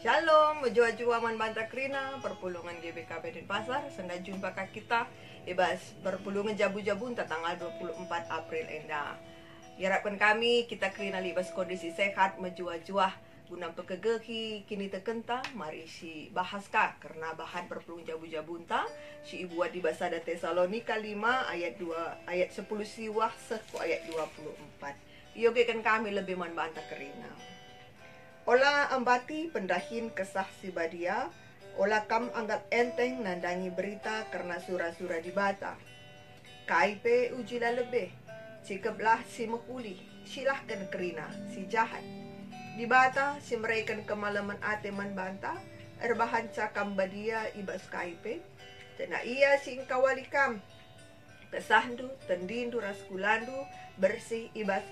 Shalom, jua-jua man banta krina, perpulungan GBKP Denpasar, senda jumpa kita, ibas perpulungan jabu-jabun tanggal 24 April enda. Diharapkan kami, kita krina libas kondisi sehat, menjua-jua, guna pekegehi, kini tekenta, mari si bahas ka, karena bahan perpulungan jabu-jabun ta, si ibuat di Basada Tesalonika 5, ayat 10 siwah, seku ayat 24. Yogekan kami lebih man banta krina. Ola ambati pendahin kesah si badia, ola kam anggap enteng nandangi berita karena sura-sura di bata. Kaipe ujila lebih, cikeblah si mekuli, silahkan kerina si jahat. Di bata si mereka kemalaman ate man banta, erbahan cakam badia ibas kaipe, tena ia si ingkawalikam. Kesahdu, tendindu raskulandu, bersih ibas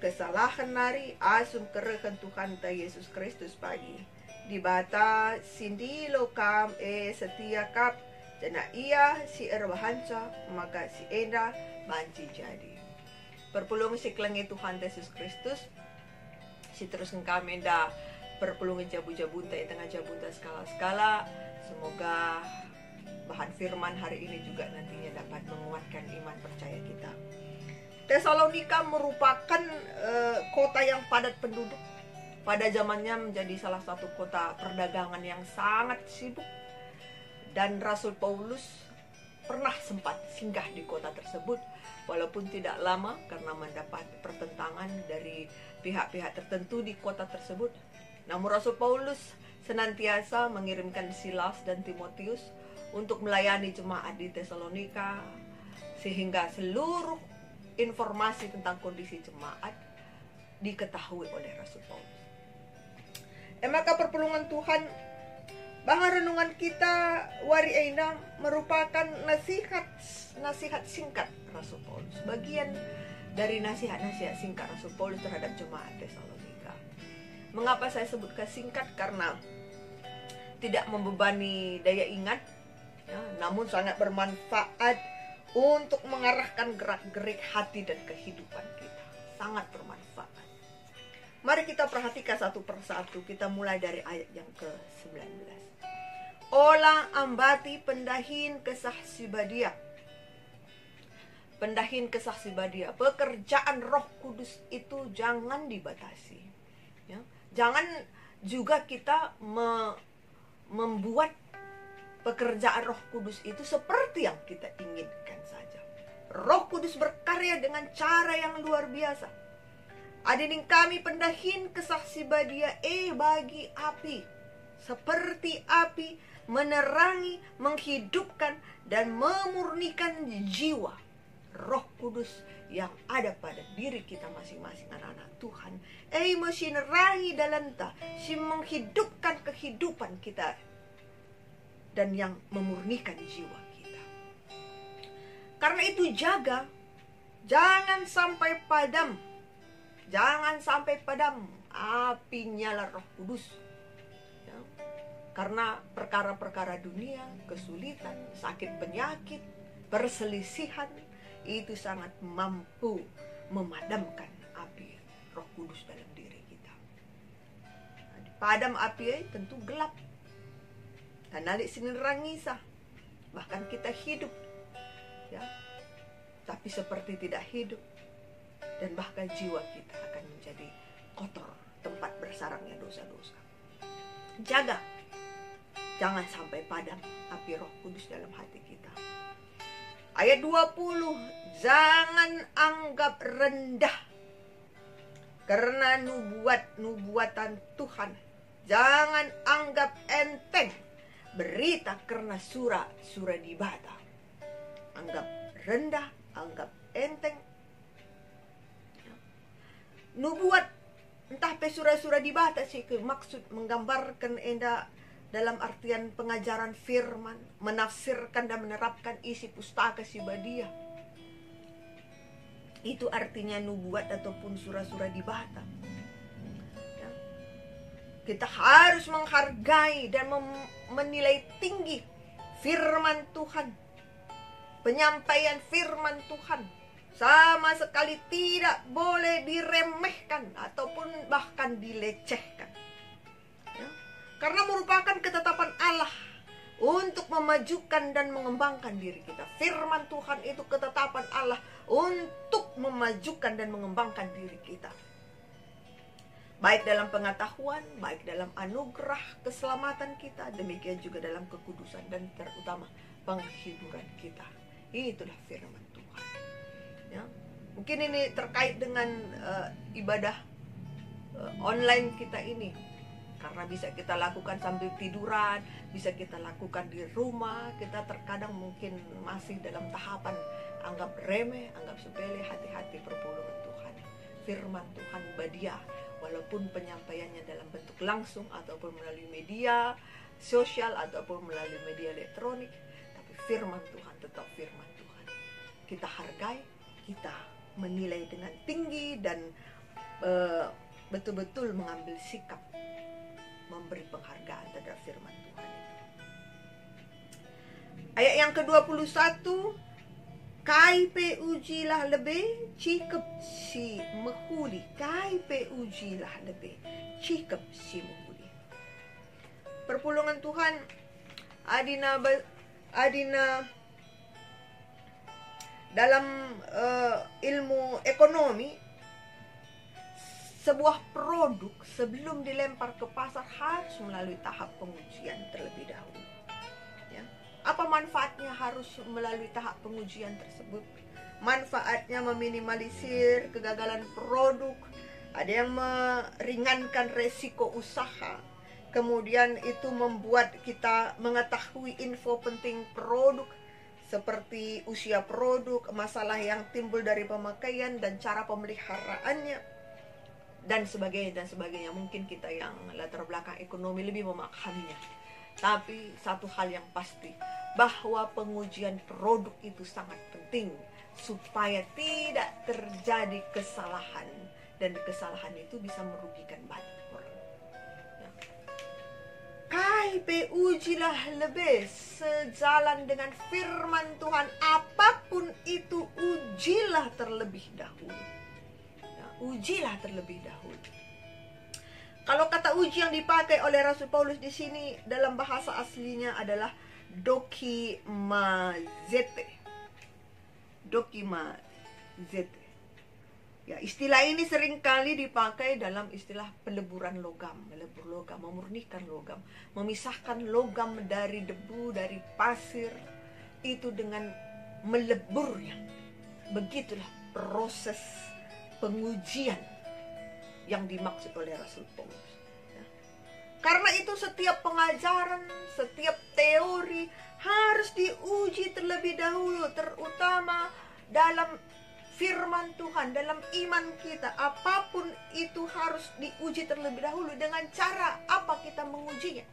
kesalahan nari asum kerekan Tuhan ta Yesus Kristus pagi. Di bata sindilo kam setia kap jana ia si erbahanca maka si enda banci jadi. Perpulungan si kelengi Tuhan Yesus Kristus si teruskan kami enda perpulungan jabu-jabunta tengah jabunta skala-skala. Semoga bahan firman hari ini juga nantinya dapat menguatkan iman percaya kita. Tesalonika merupakan kota yang padat penduduk. Pada zamannya menjadi salah satu kota perdagangan yang sangat sibuk. Dan Rasul Paulus pernah sempat singgah di kota tersebut. Walaupun tidak lama karena mendapat pertentangan dari pihak-pihak tertentu di kota tersebut. Namun Rasul Paulus senantiasa mengirimkan Silas dan Timotius untuk melayani jemaat di Tesalonika. Sehingga seluruh informasi tentang kondisi jemaat diketahui oleh Rasul Paulus. Maka perpulungan Tuhan, bahan renungan kita wari aina merupakan nasihat singkat Rasul Paulus. Bagian dari nasihat singkat Rasul Paulus terhadap jemaat Tesalonika. Mengapa saya sebutkan singkat? Karena tidak membebani daya ingat, ya, namun sangat bermanfaat untuk mengarahkan gerak-gerik hati dan kehidupan kita. Sangat bermanfaat. Mari kita perhatikan satu persatu. Kita mulai dari ayat yang ke-19. Ola ambati pendahin kesah si badia. Pendahin kesah si badia. Pekerjaan Roh Kudus itu jangan dibatasi. Ya. Jangan juga kita membuat pekerjaan Roh Kudus itu seperti yang kita inginkan saja. Roh Kudus berkarya dengan cara yang luar biasa. Adining kami pendahin kesaksi badia bagi api. Seperti api menerangi, menghidupkan dan memurnikan jiwa. Roh Kudus yang ada pada diri kita masing-masing anak-anak Tuhan. Menerangi dalam ta, si menghidupkan kehidupan kita. Dan yang memurnikan jiwa kita. Karena itu jaga, jangan sampai padam. Jangan sampai padam api nyala Roh Kudus. Ya. Karena perkara-perkara dunia, kesulitan, sakit penyakit, perselisihan, itu sangat mampu memadamkan api Roh Kudus dalam diri kita. Nah, padam api tentu gelap. Dan nalik sinerangi sah. Bahkan kita hidup, ya, tapi seperti tidak hidup. Dan bahkan jiwa kita akan menjadi kotor, tempat bersarangnya dosa-dosa. Jaga, jangan sampai padam api Roh Kudus dalam hati kita. Ayat 20, jangan anggap rendah karena nubuatan Tuhan. Jangan anggap enteng berita karena surah di bata. Anggap rendah, anggap enteng. Nubuat entah pe surah di bata sih maksud menggambarkan enda dalam artian pengajaran firman, menafsirkan dan menerapkan isi pustaka si badia. Itu artinya nubuat ataupun surah di bata. Kita harus menghargai dan menilai tinggi firman Tuhan. Penyampaian firman Tuhan sama sekali tidak boleh diremehkan ataupun bahkan dilecehkan. Ya. Karena merupakan ketetapan Allah untuk memajukan dan mengembangkan diri kita. Firman Tuhan itu ketetapan Allah untuk memajukan dan mengembangkan diri kita. Baik dalam pengetahuan, baik dalam anugerah keselamatan kita, demikian juga dalam kekudusan dan terutama penghiburan kita. Itulah firman Tuhan. Ya. Mungkin ini terkait dengan ibadah online kita ini. Karena bisa kita lakukan sambil tiduran, bisa kita lakukan di rumah. Kita terkadang mungkin masih dalam tahapan anggap remeh, anggap sepele. Hati-hati perpulungan Tuhan. Firman Tuhan badia, walaupun penyampaiannya dalam bentuk langsung ataupun melalui media sosial ataupun melalui media elektronik, tapi firman Tuhan tetap firman Tuhan. Kita hargai, kita menilai dengan tinggi dan betul-betul mengambil sikap memberi penghargaan terhadap firman Tuhan itu. Ayat yang ke-21, kai pe ujilah lebih, cikep si mehuli. Kai pe ujilah lebih, cikep si mehuli. Perpulungan Tuhan, adina dalam ilmu ekonomi, sebuah produk sebelum dilempar ke pasar harus melalui tahap pengujian terlebih dahulu. Ya. Apa manfaatnya harus melalui tahap pengujian tersebut? Manfaatnya meminimalisir kegagalan produk, ada yang meringankan resiko usaha. Kemudian itu membuat kita mengetahui info penting produk, seperti usia produk, masalah yang timbul dari pemakaian dan cara pemeliharaannya, dan sebagainya. Mungkin kita yang latar belakang ekonomi lebih memahaminya. Tapi satu hal yang pasti, bahwa pengujian produk itu sangat penting supaya tidak terjadi kesalahan, dan kesalahan itu bisa merugikan banyak orang. Ya. Kai pe ujilah lebih, sejalan dengan firman Tuhan, apapun itu ujilah terlebih dahulu. Ujilah terlebih dahulu. Kalau kata uji yang dipakai oleh Rasul Paulus di sini dalam bahasa aslinya adalah dokimazete. Dokimazete. Ya, istilah ini seringkali dipakai dalam istilah peleburan logam, melebur logam, memurnikan logam, memisahkan logam dari debu, dari pasir, itu dengan meleburnya. Begitulah proses pengujian yang dimaksud oleh Rasul Paulus. Ya. Karena itu setiap pengajaran, setiap teori harus diuji terlebih dahulu, terutama dalam firman Tuhan, dalam iman kita. Apapun itu harus diuji terlebih dahulu. Dengan cara apa kita mengujinya?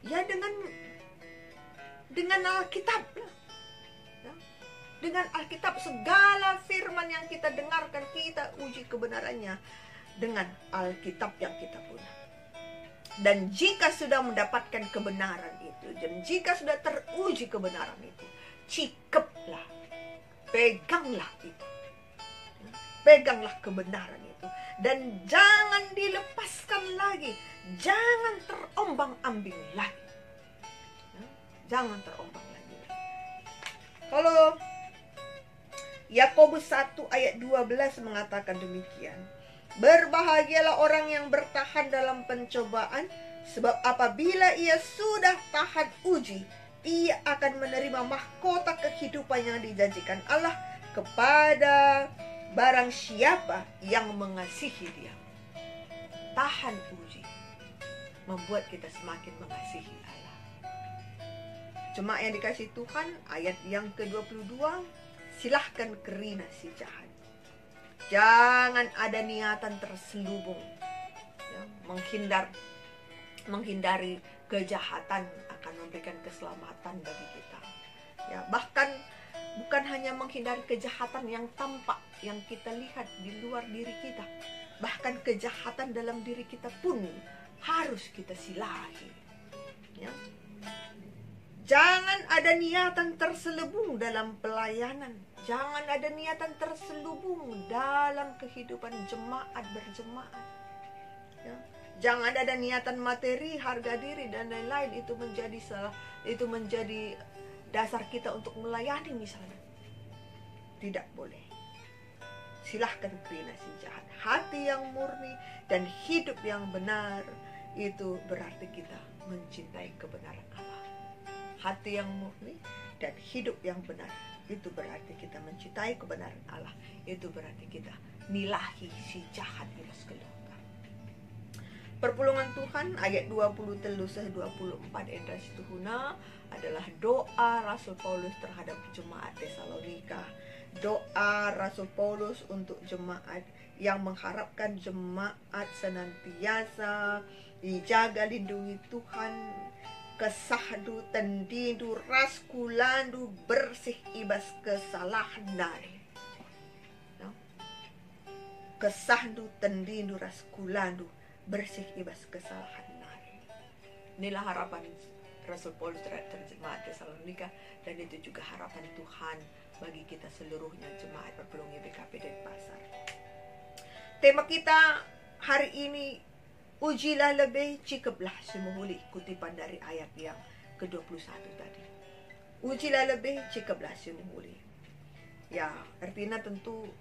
Ya dengan Alkitab. Dengan Alkitab, segala firman yang kita dengarkan, kita uji kebenarannya dengan Alkitab yang kita punya. Dan jika sudah mendapatkan kebenaran itu, dan jika sudah teruji kebenaran itu, cikeplah, peganglah itu. Peganglah kebenaran itu. Dan jangan dilepaskan lagi. Jangan terombang-ambing lagi. Jangan terombang lagi. Kalau Yakobus 1 ayat 12 mengatakan demikian. Berbahagialah orang yang bertahan dalam pencobaan, sebab apabila ia sudah tahan uji, ia akan menerima mahkota kehidupan yang dijanjikan Allah kepada barang siapa yang mengasihi Dia. Tahan uji membuat kita semakin mengasihi Allah. Jemaat yang dikasihi Tuhan, ayat yang ke-22, silahkan kerina si jahat. Jangan ada niatan terselubung, ya, menghindari kejahatan akan memberikan keselamatan bagi kita. Ya, bahkan bukan hanya menghindari kejahatan yang tampak, yang kita lihat di luar diri kita, bahkan kejahatan dalam diri kita pun harus kita silahi. Ya. Jangan ada niatan terselubung dalam pelayanan. Jangan ada niatan terselubung dalam kehidupan jemaat berjemaat. Ya. Jangan ada niatan materi, harga diri dan lain-lain itu menjadi dasar kita untuk melayani misalnya. Tidak boleh. Silahkan Krina si jahat. Hati yang murni dan hidup yang benar, itu berarti kita mencintai kebenaran Allah. Hati yang murni dan hidup yang benar, itu berarti kita mencintai kebenaran Allah. Itu berarti kita milahi si jahat ilas keluar. Perpulungan Tuhan ayat 23-24 Endra Situhuna adalah doa Rasul Paulus terhadap jemaat Tesalonika. Doa Rasul Paulus untuk jemaat yang mengharapkan jemaat senantiasa dijaga lindungi Tuhan, kesahdu tendindu raskulandu bersih ibas kesalahan dari. Kesahdu tendindu raskulandu bersih ibas kesalahan nari. Inilah harapan Rasul Paulus terhadap jemaat Tesalonika, dan itu juga harapan Tuhan bagi kita seluruhnya jemaat Perpulungan GBKP Denpasar. Tema kita hari ini, ujilah lebih, cikaplah semuhuli, kutipan dari ayat yang ke-21 tadi. Ujilah lebih, cikaplah semuhuli. Ya, artinya tentu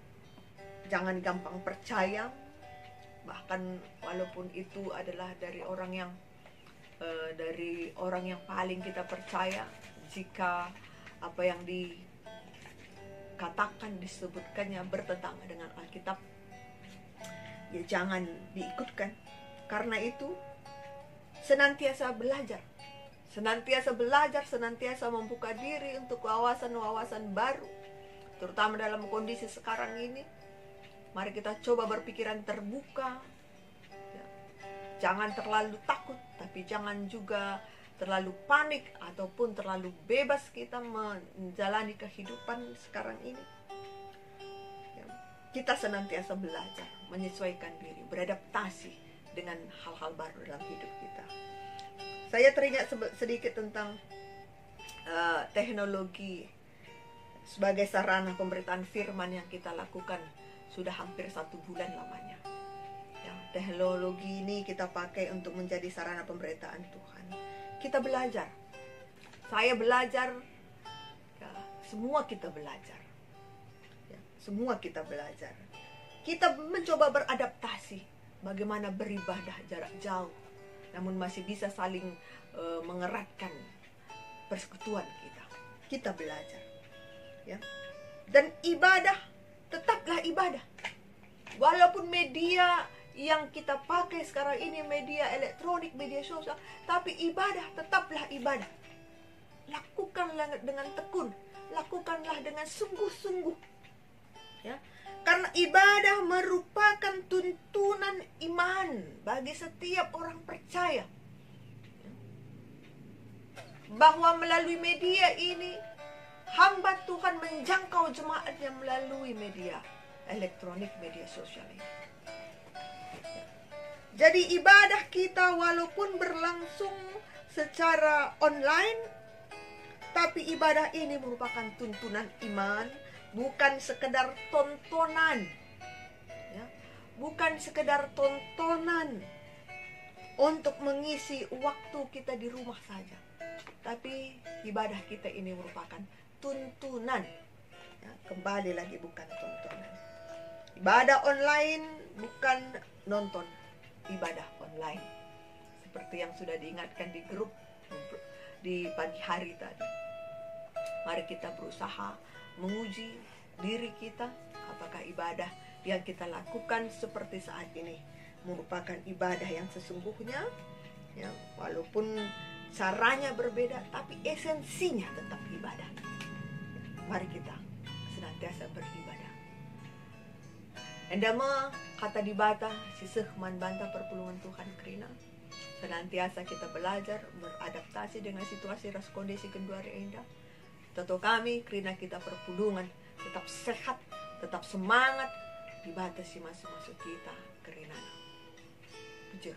jangan gampang percaya, bahkan walaupun itu adalah dari orang yang paling kita percaya, jika apa yang dikatakan disebutkannya bertentangan dengan Alkitab, ya jangan diikutkan. Karena itu senantiasa belajar, senantiasa membuka diri untuk wawasan-wawasan baru, terutama dalam kondisi sekarang ini. Mari kita coba berpikiran terbuka. Jangan terlalu takut, tapi jangan juga terlalu panik ataupun terlalu bebas kita menjalani kehidupan sekarang ini. Kita senantiasa belajar, menyesuaikan diri, beradaptasi dengan hal-hal baru dalam hidup kita. Saya teringat sedikit tentang teknologi sebagai sarana pemberitaan firman yang kita lakukan sudah hampir 1 bulan lamanya. Ya, teknologi ini kita pakai untuk menjadi sarana pemberitaan Tuhan. Kita belajar. Saya belajar. Ya, semua kita belajar. Ya, semua kita belajar. Kita mencoba beradaptasi. Bagaimana beribadah jarak jauh, namun masih bisa saling mengeratkan persekutuan kita. Kita belajar. Ya. Dan ibadah tetaplah ibadah. Walaupun media yang kita pakai sekarang ini media elektronik, media sosial, tapi ibadah tetaplah ibadah. Lakukanlah dengan tekun, lakukanlah dengan sungguh-sungguh. Ya. Karena ibadah merupakan tuntunan iman bagi setiap orang percaya. Bahwa melalui media ini hamba Tuhan menjangkau jemaatnya melalui media elektronik, media sosial ini. Jadi ibadah kita walaupun berlangsung secara online, tapi ibadah ini merupakan tuntunan iman, bukan sekedar tontonan. Ya, bukan sekedar tontonan untuk mengisi waktu kita di rumah saja. Tapi ibadah kita ini merupakan tuntunan. Ya, kembali lagi bukan tontonan. Ibadah online bukan nonton, ibadah online. Seperti yang sudah diingatkan di grup di pagi hari tadi. Mari kita berusaha menguji diri kita, apakah ibadah yang kita lakukan seperti saat ini merupakan ibadah yang sesungguhnya. Ya, walaupun caranya berbeda, tapi esensinya tetap ibadah. Mari kita senantiasa beribadah. Endama kata dibata sisih man banta perpulungan Tuhan Krina. Senantiasa kita belajar beradaptasi dengan situasi ras kondisi kenduari enda. Tentu kami Krina kita perpulungan tetap sehat, tetap semangat dibatasi masuk-masuk kita Krina. Jujur.